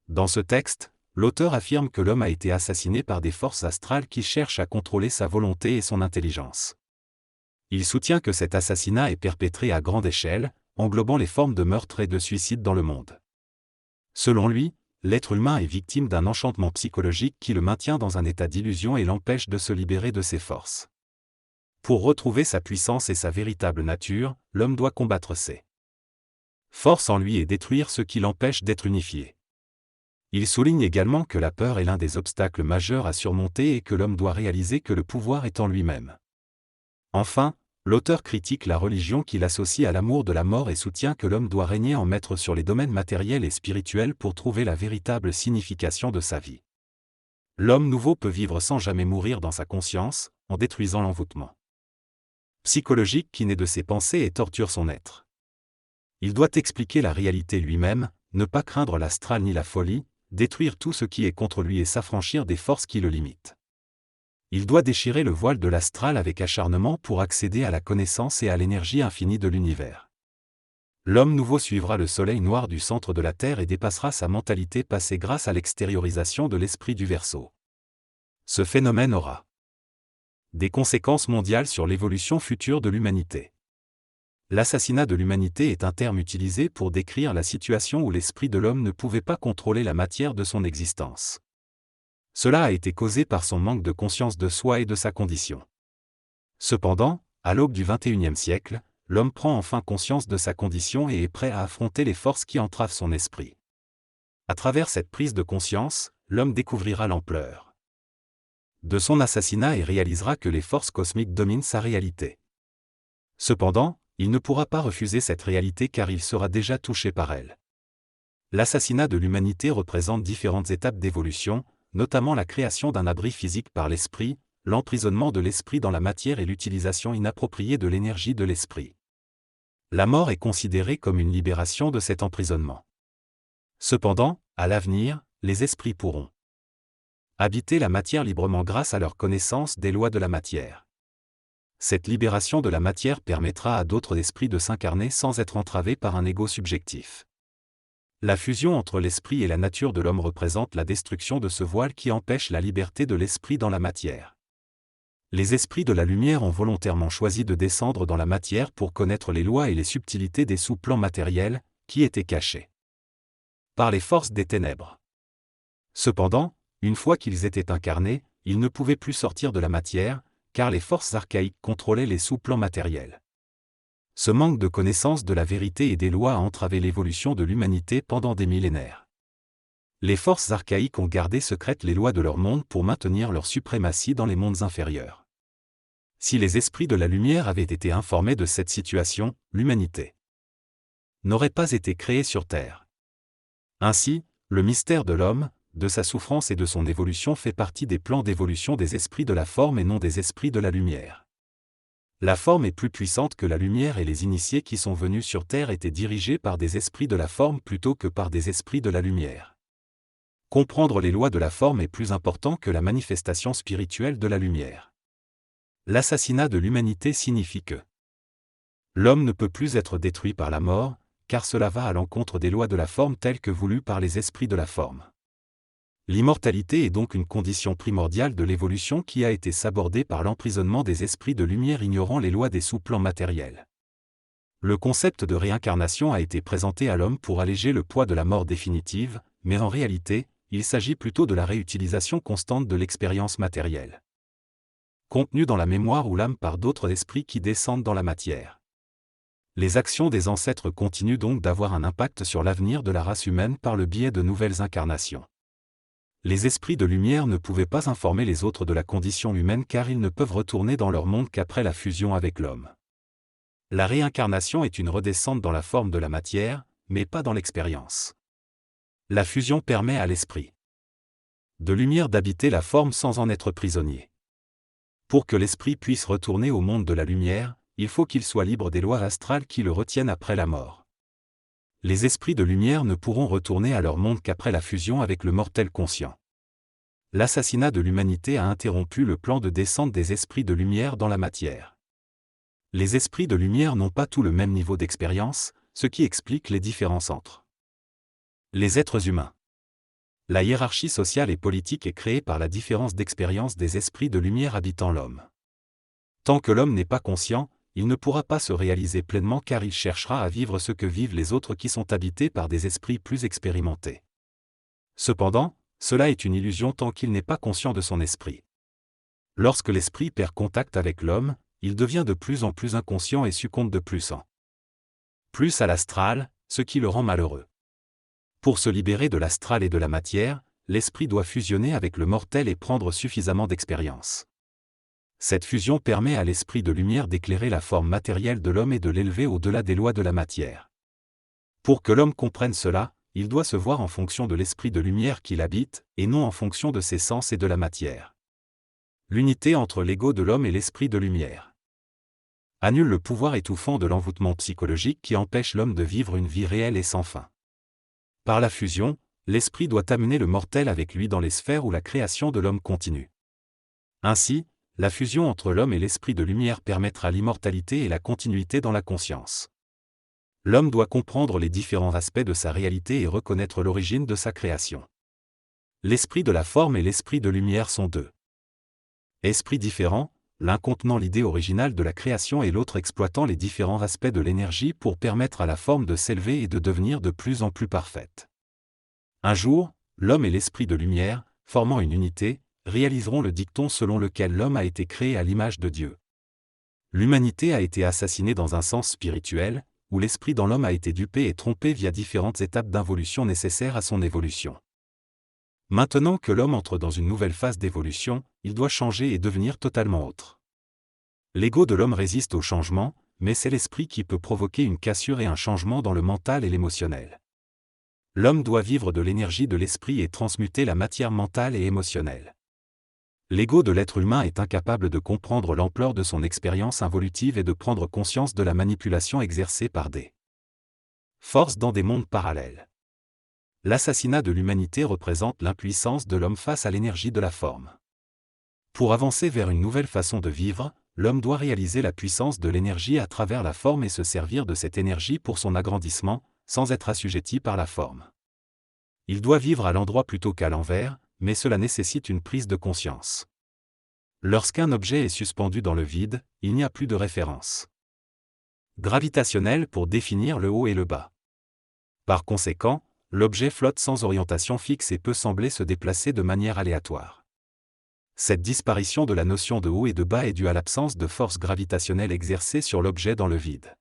Dans ce texte, l'auteur affirme que l'homme a été assassiné par des forces astrales qui cherchent à contrôler sa volonté et son intelligence. Il soutient que cet assassinat est perpétré à grande échelle, englobant les formes de meurtre et de suicide dans le monde. Selon lui, l'être humain est victime d'un enchantement psychologique qui le maintient dans un état d'illusion et l'empêche de se libérer de ses forces. Pour retrouver sa puissance et sa véritable nature, l'homme doit combattre ses forces en lui et détruire ce qui l'empêche d'être unifié. Il souligne également que la peur est l'un des obstacles majeurs à surmonter et que l'homme doit réaliser que le pouvoir est en lui-même. Enfin, l'auteur critique la religion qu'il associe à l'amour de la mort et soutient que l'homme doit régner en maître sur les domaines matériels et spirituels pour trouver la véritable signification de sa vie. L'homme nouveau peut vivre sans jamais mourir dans sa conscience, en détruisant l'envoûtement psychologique qui naît de ses pensées et torture son être. Il doit expliquer la réalité lui-même, ne pas craindre l'astral ni la folie, détruire tout ce qui est contre lui et s'affranchir des forces qui le limitent. Il doit déchirer le voile de l'astral avec acharnement pour accéder à la connaissance et à l'énergie infinie de l'univers. L'homme nouveau suivra le soleil noir du centre de la Terre et dépassera sa mentalité passée grâce à l'extériorisation de l'esprit du Verseau. Ce phénomène aura des conséquences mondiales sur l'évolution future de l'humanité. L'assassinat de l'humanité est un terme utilisé pour décrire la situation où l'esprit de l'homme ne pouvait pas contrôler la matière de son existence. Cela a été causé par son manque de conscience de soi et de sa condition. Cependant, à l'aube du XXIe siècle, l'homme prend enfin conscience de sa condition et est prêt à affronter les forces qui entravent son esprit. À travers cette prise de conscience, l'homme découvrira l'ampleur de son assassinat et réalisera que les forces cosmiques dominent sa réalité. Cependant, il ne pourra pas refuser cette réalité car il sera déjà touché par elle. L'assassinat de l'humanité représente différentes étapes d'évolution, notamment la création d'un abri physique par l'esprit, l'emprisonnement de l'esprit dans la matière et l'utilisation inappropriée de l'énergie de l'esprit. La mort est considérée comme une libération de cet emprisonnement. Cependant, à l'avenir, les esprits pourront habiter la matière librement grâce à leur connaissance des lois de la matière. Cette libération de la matière permettra à d'autres esprits de s'incarner sans être entravés par un ego subjectif. La fusion entre l'esprit et la nature de l'homme représente la destruction de ce voile qui empêche la liberté de l'esprit dans la matière. Les esprits de la lumière ont volontairement choisi de descendre dans la matière pour connaître les lois et les subtilités des sous-plans matériels, qui étaient cachés par les forces des ténèbres. Cependant, une fois qu'ils étaient incarnés, ils ne pouvaient plus sortir de la matière, car les forces archaïques contrôlaient les sous-plans matériels. Ce manque de connaissance de la vérité et des lois a entravé l'évolution de l'humanité pendant des millénaires. Les forces archaïques ont gardé secrètes les lois de leur monde pour maintenir leur suprématie dans les mondes inférieurs. Si les esprits de la lumière avaient été informés de cette situation, l'humanité n'aurait pas été créée sur Terre. Ainsi, le mystère de l'homme, de sa souffrance et de son évolution fait partie des plans d'évolution des esprits de la forme et non des esprits de la lumière. La forme est plus puissante que la lumière et les initiés qui sont venus sur Terre étaient dirigés par des esprits de la forme plutôt que par des esprits de la lumière. Comprendre les lois de la forme est plus important que la manifestation spirituelle de la lumière. L'assassinat de l'humanité signifie que l'homme ne peut plus être détruit par la mort, car cela va à l'encontre des lois de la forme telles que voulues par les esprits de la forme. L'immortalité est donc une condition primordiale de l'évolution qui a été sabordée par l'emprisonnement des esprits de lumière ignorant les lois des sous-plans matériels. Le concept de réincarnation a été présenté à l'homme pour alléger le poids de la mort définitive, mais en réalité, il s'agit plutôt de la réutilisation constante de l'expérience matérielle, contenue dans la mémoire ou l'âme par d'autres esprits qui descendent dans la matière. Les actions des ancêtres continuent donc d'avoir un impact sur l'avenir de la race humaine par le biais de nouvelles incarnations. Les esprits de lumière ne pouvaient pas informer les autres de la condition humaine car ils ne peuvent retourner dans leur monde qu'après la fusion avec l'homme. La réincarnation est une redescente dans la forme de la matière, mais pas dans l'expérience. La fusion permet à l'esprit de lumière d'habiter la forme sans en être prisonnier. Pour que l'esprit puisse retourner au monde de la lumière, il faut qu'il soit libre des lois astrales qui le retiennent après la mort. Les esprits de lumière ne pourront retourner à leur monde qu'après la fusion avec le mortel conscient. L'assassinat de l'humanité a interrompu le plan de descente des esprits de lumière dans la matière. Les esprits de lumière n'ont pas tous le même niveau d'expérience, ce qui explique les différences entre les êtres humains. La hiérarchie sociale et politique est créée par la différence d'expérience des esprits de lumière habitant l'homme. Tant que l'homme n'est pas conscient, il ne pourra pas se réaliser pleinement car il cherchera à vivre ce que vivent les autres qui sont habités par des esprits plus expérimentés. Cependant, cela est une illusion tant qu'il n'est pas conscient de son esprit. Lorsque l'esprit perd contact avec l'homme, il devient de plus en plus inconscient et succombe de plus en plus à l'astral, ce qui le rend malheureux. Pour se libérer de l'astral et de la matière, l'esprit doit fusionner avec le mortel et prendre suffisamment d'expérience. Cette fusion permet à l'esprit de lumière d'éclairer la forme matérielle de l'homme et de l'élever au-delà des lois de la matière. Pour que l'homme comprenne cela, il doit se voir en fonction de l'esprit de lumière qu'il habite, et non en fonction de ses sens et de la matière. L'unité entre l'ego de l'homme et l'esprit de lumière annule le pouvoir étouffant de l'envoûtement psychologique qui empêche l'homme de vivre une vie réelle et sans fin. Par la fusion, l'esprit doit amener le mortel avec lui dans les sphères où la création de l'homme continue. Ainsi, la fusion entre l'homme et l'esprit de lumière permettra l'immortalité et la continuité dans la conscience. L'homme doit comprendre les différents aspects de sa réalité et reconnaître l'origine de sa création. L'esprit de la forme et l'esprit de lumière sont deux esprits différents, l'un contenant l'idée originale de la création et l'autre exploitant les différents aspects de l'énergie pour permettre à la forme de s'élever et de devenir de plus en plus parfaite. Un jour, l'homme et l'esprit de lumière, formant une unité, réaliseront le dicton selon lequel l'homme a été créé à l'image de Dieu. L'humanité a été assassinée dans un sens spirituel, où l'esprit dans l'homme a été dupé et trompé via différentes étapes d'involution nécessaires à son évolution. Maintenant que l'homme entre dans une nouvelle phase d'évolution, il doit changer et devenir totalement autre. L'ego de l'homme résiste au changement, mais c'est l'esprit qui peut provoquer une cassure et un changement dans le mental et l'émotionnel. L'homme doit vivre de l'énergie de l'esprit et transmuter la matière mentale et émotionnelle. L'ego de l'être humain est incapable de comprendre l'ampleur de son expérience involutive et de prendre conscience de la manipulation exercée par des forces dans des mondes parallèles. L'assassinat de l'humanité représente l'impuissance de l'homme face à l'énergie de la forme. Pour avancer vers une nouvelle façon de vivre, l'homme doit réaliser la puissance de l'énergie à travers la forme et se servir de cette énergie pour son agrandissement, sans être assujetti par la forme. Il doit vivre à l'endroit plutôt qu'à l'envers, mais cela nécessite une prise de conscience. Lorsqu'un objet est suspendu dans le vide, il n'y a plus de référence gravitationnelle pour définir le haut et le bas. Par conséquent, l'objet flotte sans orientation fixe et peut sembler se déplacer de manière aléatoire. Cette disparition de la notion de haut et de bas est due à l'absence de force gravitationnelle exercée sur l'objet dans le vide.